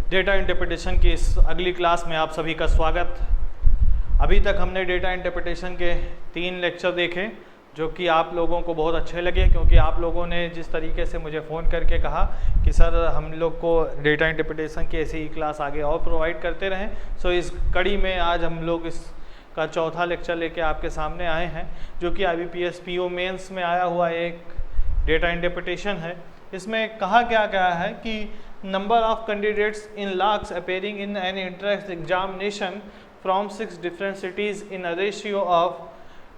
Data interpretation की इस अगली क्लास में आप सभी का स्वागत। अभी तक हमने डेटा इंटरप्रिटेशन के 3 लेक्चर देखे जो कि आप लोगों को बहुत अच्छे लगे, क्योंकि आप लोगों ने जिस तरीके से मुझे फ़ोन करके कहा कि सर हम लोग को डेटा इंटरप्रिटेशन की ऐसी ही क्लास आगे और प्रोवाइड करते रहें। सो इस कड़ी में आज हम लोग इसका चौथा लेक्चर लेके आपके सामने आए हैं, जो कि IBPS PO मेंस में आया हुआ एक डेटा इंटरप्रिटेशन है। इसमें कहा क्या गया है कि number of candidates in lakhs appearing in an entrance examination from 6 different cities in a ratio of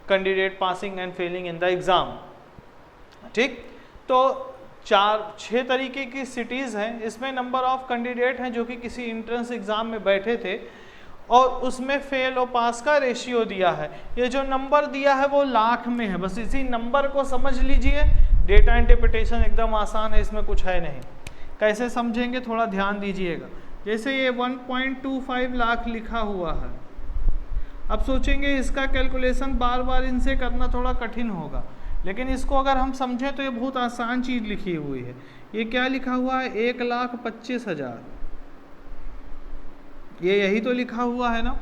candidate passing and Fehling in the exam. ठीक, तो 4-6 तरीके की सिटीज़ हैं। इसमें नंबर ऑफ कैंडिडेट हैं जो कि किसी एंट्रेंस एग्ज़ाम में बैठे थे और उसमें फेल और पास का रेशियो दिया है। ये जो नंबर दिया है वो लाख में है, बस इसी नंबर को समझ लीजिए। डेटा इंटरप्रिटेशन एकदम आसान है, इसमें कुछ है नहीं। कैसे समझेंगे थोड़ा ध्यान दीजिएगा। जैसे ये 1.25 लाख लिखा हुआ है, अब सोचेंगे इसका कैलकुलेशन बार बार इनसे करना थोड़ा कठिन होगा, लेकिन इसको अगर हम समझें तो ये बहुत आसान चीज़ लिखी हुई है। ये क्या लिखा हुआ है? 1,25,000। ये यही तो लिखा हुआ है ना।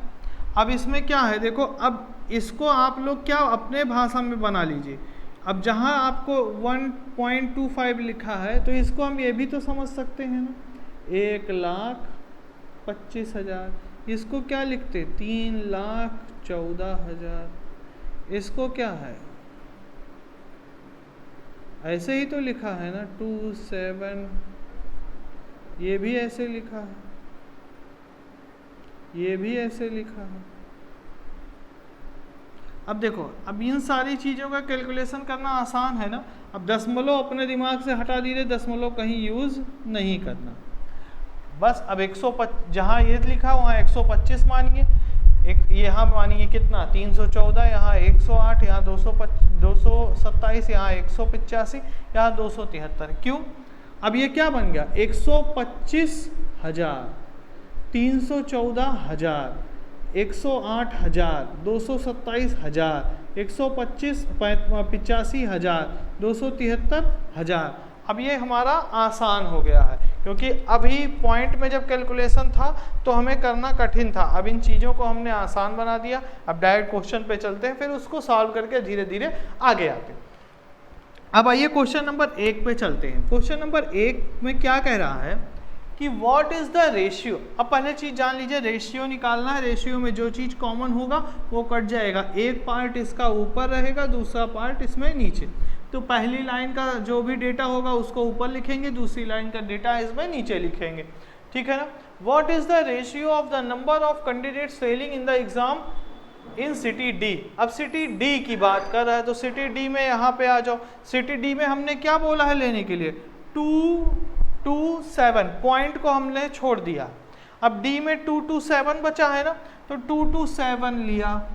अब इसमें क्या है देखो, अब इसको आप लोग क्या अपने भाषा में बना लीजिए। अब जहाँ आपको 1.25 लिखा है तो इसको हम ये भी तो समझ सकते हैं ना, 1,25,000। इसको क्या लिखते? 3,14,000। इसको क्या है? ऐसे ही तो लिखा है ना, 27। ये भी ऐसे लिखा है, ये भी ऐसे लिखा है। अब देखो, अब इन सारी चीज़ों का कैलकुलेशन करना आसान है ना। अब दशमलव अपने दिमाग से हटा दीजिए, दशमलव कहीं यूज़ नहीं करना। बस अब 125 जहाँ ये लिखा वहाँ 125 मानिए, एक यहाँ मानिए कितना 314, यहाँ 108, यहाँ 227, यहाँ 185, यहाँ 273। क्यों? अब ये क्या बन गया? 125,000, 314,000, 108,000, 227,000, 125, 85,000, 273,000। अब ये हमारा आसान हो गया है, क्योंकि अभी पॉइंट में जब कैलकुलेशन था तो हमें करना कठिन था। अब इन चीज़ों को हमने आसान बना दिया। अब डायरेक्ट क्वेश्चन पे चलते हैं, फिर उसको सॉल्व करके धीरे धीरे आगे आते हैं। अब आइए क्वेश्चन नंबर 1 पे चलते हैं। क्वेश्चन नंबर 1 में क्या कह रहा है कि व्हाट इज़ द रेशियो। अब पहले चीज़ जान लीजिए, रेशियो निकालना है। रेशियो में जो चीज़ कॉमन होगा वो कट जाएगा। एक पार्ट इसका ऊपर रहेगा, दूसरा पार्ट इसमें नीचे। तो पहली लाइन का जो भी डेटा होगा उसको ऊपर लिखेंगे, दूसरी लाइन का डेटा इसमें नीचे लिखेंगे। ठीक है ना। What is the ratio of the number of candidates Fehling in the exam in city D. अब सिटी डी की बात कर रहा है, तो सिटी डी में यहाँ पे आ जाओ। सिटी डी में हमने क्या बोला है लेने के लिए? 227। पॉइंट को हमने छोड़ दिया। अब डी में 227 बचा है ना, तो 227 लिया।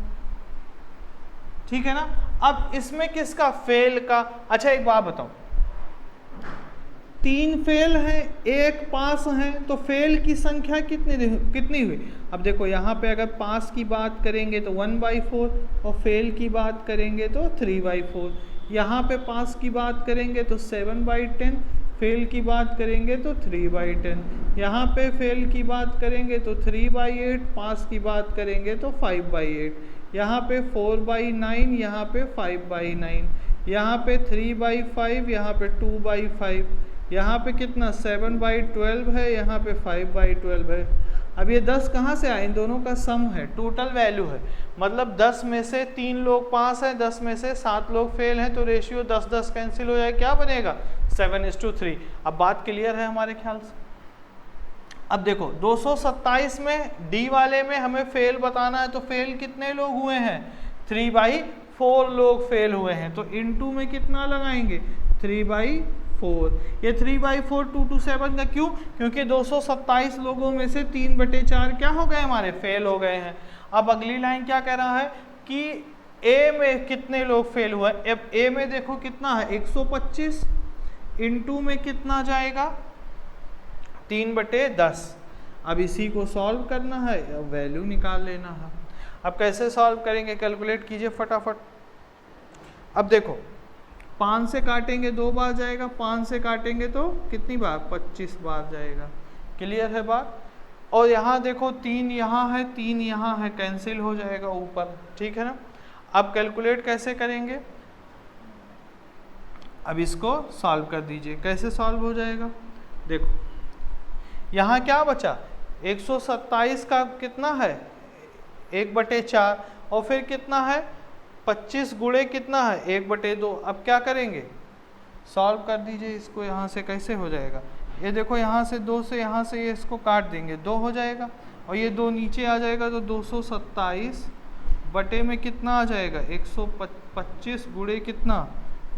ठीक है ना। अब इसमें किसका? फेल का। अच्छा एक बात बताओ, 3 फेल हैं, 1 पास है, तो फेल की संख्या कितनी हुई? अब देखो यहाँ पे अगर पास की बात करेंगे तो 1/4 और फेल की बात करेंगे तो 3/4। यहाँ पे पास की बात करेंगे तो 7/10, फेल की बात करेंगे तो 3/10। यहाँ पे फेल की बात करेंगे तो 3/8, पास की बात करेंगे तो 5/8। यहाँ पे 4/9, यहाँ पे 5/9, यहाँ पे 3/5, यहाँ पे 2/5, यहाँ पे कितना 7/12 है, यहाँ पे 5/12 है। अब ये 10 कहाँ से आए? इन दोनों का सम है, टोटल वैल्यू है। मतलब 10 में से 3 लोग पास हैं, 10 में से 7 लोग फेल हैं, तो रेशियो 10-10 कैंसिल हो जाए, क्या बनेगा? 7:3। अब बात क्लियर है हमारे ख्याल से। अब देखो 227 में डी वाले में हमें फेल बताना है, तो फेल कितने लोग हुए हैं? 3/4 लोग फेल हुए हैं। तो इनटू में कितना लगाएंगे? 3/4। ये 3/4 227 का क्यों? क्योंकि 227 लोगों में से 3/4 क्या हो गए? हमारे फेल हो गए हैं। अब अगली लाइन क्या कह रहा है कि ए में कितने लोग फेल हुए? अब ए में देखो कितना है? 125। इनटू में कितना जाएगा? 3/10। अब इसी को सॉल्व करना है, अब वैल्यू निकाल लेना है। अब कैसे सॉल्व करेंगे? कैलकुलेट कीजिए फटाफट। अब देखो 5 से काटेंगे 2 बार जाएगा, 5 से काटेंगे तो कितनी बार? 25 बार जाएगा। क्लियर है बात। और यहाँ देखो 3 यहाँ है 3 यहाँ है, कैंसिल हो जाएगा ऊपर, ठीक है ना। अब कैलकुलेट कैसे करेंगे, अब इसको सॉल्व कर दीजिए। कैसे सॉल्व हो जाएगा, देखो यहाँ क्या बचा, 127 का कितना है 1/4, और फिर कितना है 25 गुणे कितना है 1/2। अब क्या करेंगे, सॉल्व कर दीजिए इसको। यहाँ से कैसे हो जाएगा, ये देखो यहाँ से 2 से यहाँ से ये इसको काट देंगे, 2 हो जाएगा, और ये 2 नीचे आ जाएगा तो 227 बटे में कितना आ जाएगा 125 गुणे कितना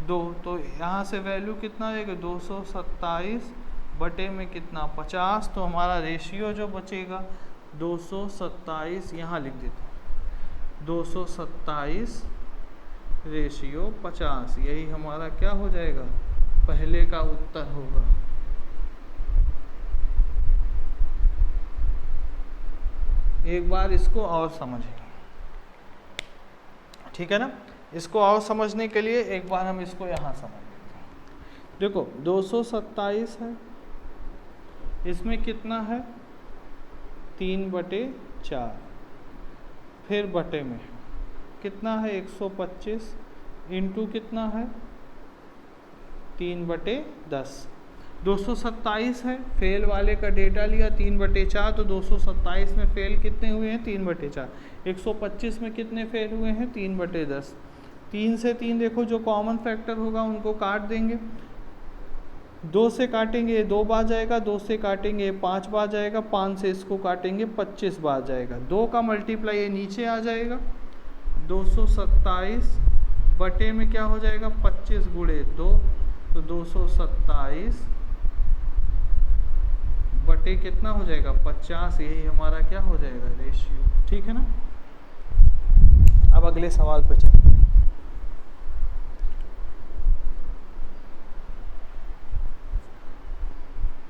2, तो यहाँ से वैल्यू कितना आ जाएगा 227 बटे में कितना 50, तो हमारा रेशियो जो बचेगा 227, यहाँ लिख देते हैं 227 रेशियो 50, यही हमारा क्या हो जाएगा, पहले का उत्तर होगा। एक बार इसको और समझें, ठीक है ना। इसको और समझने के लिए एक बार हम इसको यहाँ समझ लेते हैं। देखो 227 है, इसमें कितना है 3/4, फिर बटे में कितना है 125 इंटू कितना है 3/10। 227 है, फेल वाले का डेटा लिया 3/4, तो 227 में फेल कितने हुए हैं 3/4। 125 में कितने फेल हुए हैं 3/10। 3 से 3 देखो जो कॉमन फैक्टर होगा उनको काट देंगे, 2 से काटेंगे 2 बार जाएगा, 2 से काटेंगे 5 बार जाएगा, 5 से इसको काटेंगे 25 बार जाएगा। 2 का मल्टीप्लाई ये नीचे आ जाएगा, 227 बटे में क्या हो जाएगा 25 गुणे 2, तो 227 बटे कितना हो जाएगा 50, यही हमारा क्या हो जाएगा रेशियो, ठीक है ना। अब अगले सवाल पे चलते हैं।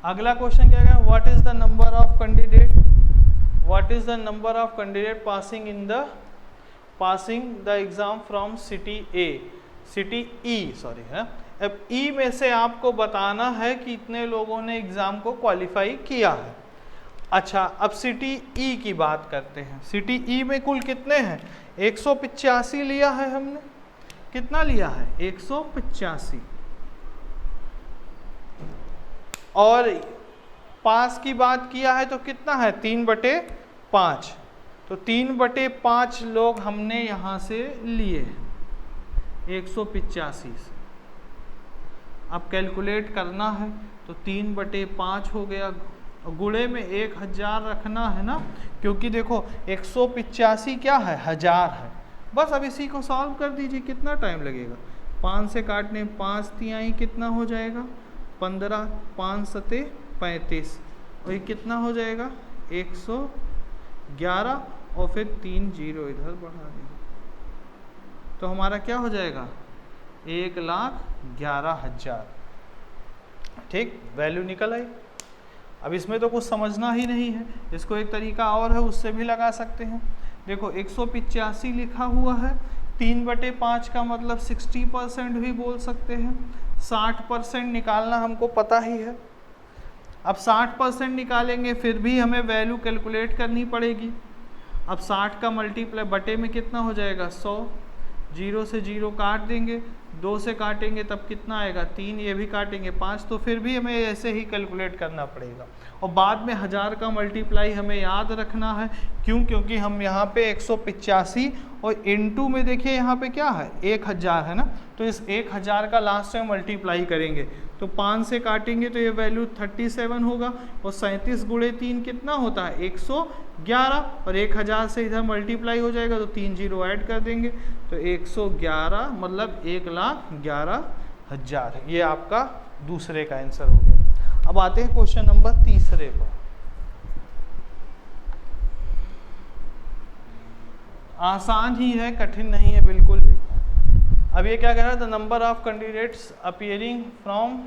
अगला क्वेश्चन क्या है, what is the number of candidate, what is the number of candidate passing the exam from city E sorry है। अब ई में से आपको बताना है कि इतने लोगों ने एग्जाम को क्वालिफाई किया है। अच्छा, अब सिटी ई की बात करते हैं। सिटी ई में कुल कितने हैं 185 लिया है हमने, कितना लिया है 185, और पास की बात किया है तो कितना है 3/5, तो 3/5 लोग हमने यहाँ से लिए 185। अब कैलकुलेट करना है तो 3/5 हो गया, गुणे में 1000 रखना है ना, क्योंकि देखो 185 क्या है 1000 है। बस अब इसी को सॉल्व कर दीजिए, कितना टाइम लगेगा, 5 से काटने 5 तिहाई कितना हो जाएगा 15, 5 सते 35, और ये कितना हो जाएगा 111, और फिर 3 0 इधर बढ़ा देंगे, तो हमारा क्या हो जाएगा 1,11,000, ठीक, वैल्यू निकल आई। अब इसमें तो कुछ समझना ही नहीं है, इसको एक तरीका और है उससे भी लगा सकते हैं। देखो 185 लिखा हुआ है, 3/5 का मतलब 60% भी बोल सकते हैं, 60% निकालना हमको पता ही है। अब 60% निकालेंगे फिर भी हमें वैल्यू कैलकुलेट करनी पड़ेगी। अब 60 का मल्टीप्लाई बटे में कितना हो जाएगा 100, 0 से 0 काट देंगे, 2 से काटेंगे तब कितना आएगा 3, ये भी काटेंगे 5, तो फिर भी हमें ऐसे ही कैलकुलेट करना पड़ेगा। और बाद में 1000 का मल्टीप्लाई हमें याद रखना है, क्यों, क्योंकि हम यहाँ पे 185 और इनटू में देखिए यहाँ पे क्या है 1000 है ना, तो इस 1000 का लास्ट में मल्टीप्लाई करेंगे, तो 5 से काटेंगे तो ये वैल्यू 37 होगा, और 37 गुणे 3 कितना होता है 111, और 1000 से इधर मल्टीप्लाई हो जाएगा तो 3 0 ऐड कर देंगे, तो 111 मतलब 1,11,000। ये आपका दूसरे का आंसर हो गया। अब आते हैं क्वेश्चन नंबर तीसरे पर। आसान ही है, कठिन नहीं है बिल्कुल भी। अब ये क्या कह रहा है, the number of candidates appearing from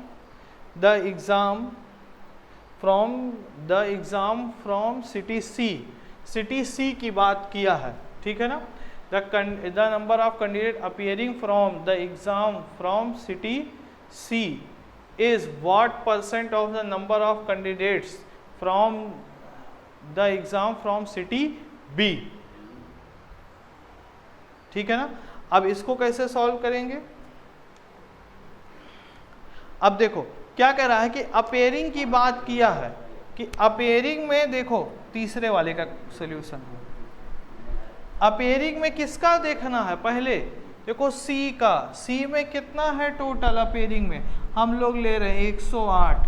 the exam from city C की बात किया है, ठीक है ना। The number of candidate appearing from the exam from city C is what % of the number of candidates from the exam from city B. ठीक है ना। अब इसको कैसे सॉल्व करेंगे? अब देखो क्या कह रहा है कि अपेयरिंग की बात किया है कि अपेयरिंग में देखो तीसरे वाले का सॉल्यूशन है। अपेयरिंग में किसका देखना है? पहले देखो सी का, सी में कितना है टोटल अपेयरिंग में? हम लोग ले रहे हैं 108।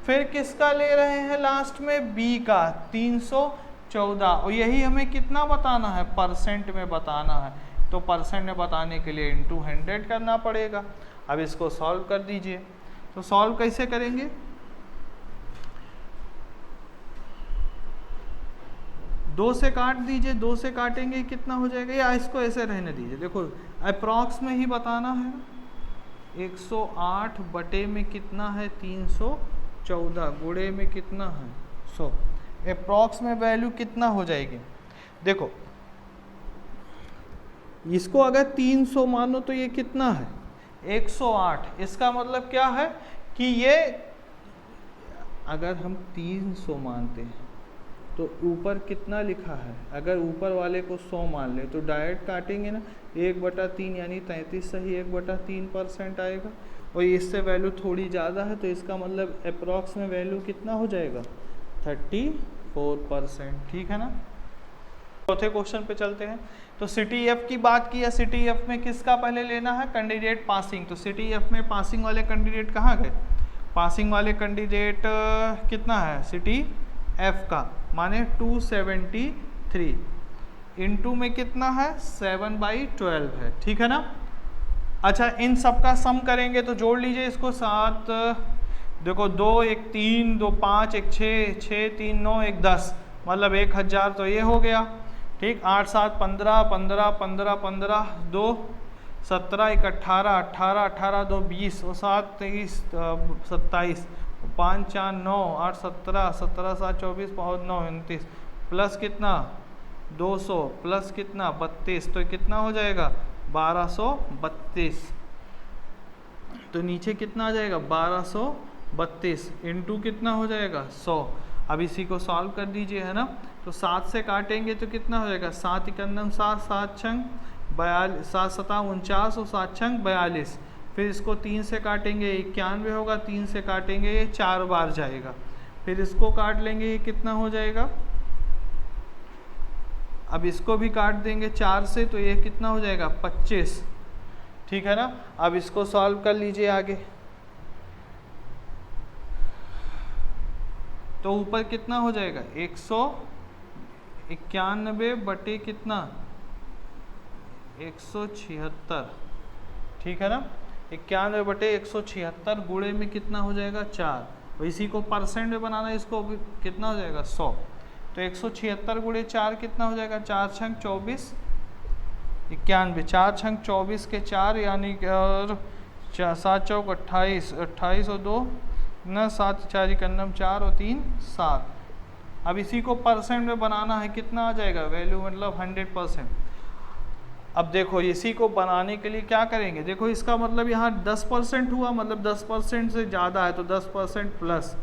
फिर किसका ले रहे हैं लास्ट में? बी का 314। और यही हमें कितना बताना है? परसेंट में बताना है। तो परसेंट में बताने के लिए इंटू 100 करना पड़ेगा। अब इसको सॉल्व कर दीजिए। तो सॉल्व कैसे करेंगे? 2 से काट दीजिए, 2 से काटेंगे कितना हो जाएगा, या इसको ऐसे रहने दीजिए। देखो अप्रॉक्स में ही बताना है। 108 बटे में कितना है? 314 गुणे में कितना है? 100। अप्रॉक्स में वैल्यू कितना हो जाएगी? देखो इसको अगर 300 मानो तो ये कितना है? 108। इसका मतलब क्या है कि ये अगर हम 300 मानते हैं तो ऊपर कितना लिखा है? अगर ऊपर वाले को 100 मान ले तो डायरेक्ट काटेंगे ना, 1/3 यानी 33 सही 1/3% आएगा। और इससे वैल्यू थोड़ी ज़्यादा है तो इसका मतलब अप्रॉक्स में वैल्यू कितना हो जाएगा? 34%। ठीक है ना। चौथे क्वेश्चन पे चलते हैं। तो सिटी एफ की बात की है। सिटी एफ में किसका पहले लेना है? Candidate passing. तो सिटी एफ में पासिंग वाले कैंडिडेट कहाँ गए? पासिंग वाले कैंडिडेट कितना है? सिटी एफ का माने 273 इंटू में कितना है? 7/12 है। ठीक है ना। अच्छा इन सब का सम करेंगे तो जोड़ लीजिए इसको। 7 देखो 2 1 3 2 5 1 6 6 3 9 1 10 मतलब 1000 तो ये हो गया। ठीक। 8 7 15 15 15 15 2 17 1 18 18 18 2 20 और 7 23 27 5 4 9 8 17 17 7 24 5 9 29 प्लस कितना? 200 प्लस कितना? 32। तो कितना हो जाएगा? 1232। तो नीचे कितना आ जाएगा? 1232 इंटू कितना हो जाएगा? 100। अब इसी को सॉल्व कर दीजिए, है ना। तो 7 से काटेंगे तो कितना हो जाएगा? 7 × 7 7 छंग 42 7 7 49 और 7 छंग 42। फिर इसको 3 से काटेंगे 91 होगा। 3 से काटेंगे ये 4 बार जाएगा। फिर इसको काट लेंगे ये कितना हो जाएगा? अब इसको भी काट देंगे 4 से तो ये कितना हो जाएगा? 25। ठीक है ना। अब इसको सॉल्व कर लीजिए आगे। तो ऊपर कितना हो जाएगा? 191 बटे कितना? 176। ठीक है ना। 91 बटे 176 गुणे में कितना हो जाएगा? 4। और इसी को परसेंट में बनाना है, इसको कितना हो जाएगा? 100। तो 176 गुणे 4 कितना हो जाएगा? 4 छंग 24 91 4 छंग 24 के 4 यानी 7 चौक 28 28 और 2 न 7 4 × 4 और 3 7। अब इसी को परसेंट में बनाना है, कितना आ जाएगा वैल्यू? मतलब 100%। अब देखो इसी को बनाने के लिए क्या करेंगे? देखो इसका मतलब यहाँ 10% हुआ, मतलब 10% से ज़्यादा है तो 10% प्लस,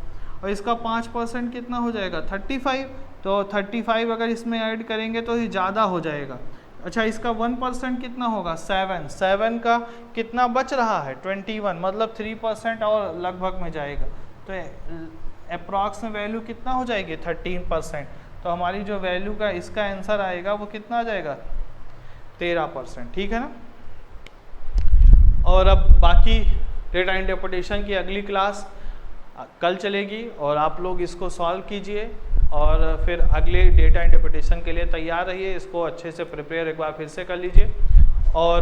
और इसका 5% कितना हो जाएगा? 35। तो 35 अगर इसमें ऐड करेंगे तो ये ज़्यादा हो जाएगा। अच्छा इसका 1% कितना होगा? 7। 7 का कितना बच रहा है? 21, मतलब 3% और लगभग में जाएगा। तो अप्रॉक्स में वैल्यू कितना हो जाएगी? 13%। तो हमारी जो वैल्यू का इसका आंसर आएगा वो कितना आ जाएगा? 13%। ठीक है ना। और अब बाकी डेटा इंटरप्रिटेशन की अगली क्लास कल चलेगी और आप लोग इसको सॉल्व कीजिए और फिर अगले डेटा इंटरप्रिटेशन के लिए तैयार रहिए। इसको अच्छे से प्रिपेयर एक बार फिर से कर लीजिए और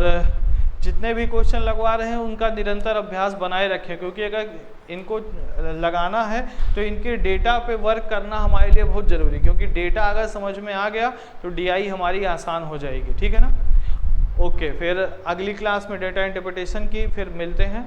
जितने भी क्वेश्चन लगवा रहे हैं उनका निरंतर अभ्यास बनाए रखें, क्योंकि अगर इनको लगाना है तो इनके डेटा पे वर्क करना हमारे लिए बहुत ज़रूरी है, क्योंकि डेटा अगर समझ में आ गया तो डीआई हमारी आसान हो जाएगी। ठीक है ना। ओके, फिर अगली क्लास में डेटा इंटरप्रिटेशन की फिर मिलते हैं।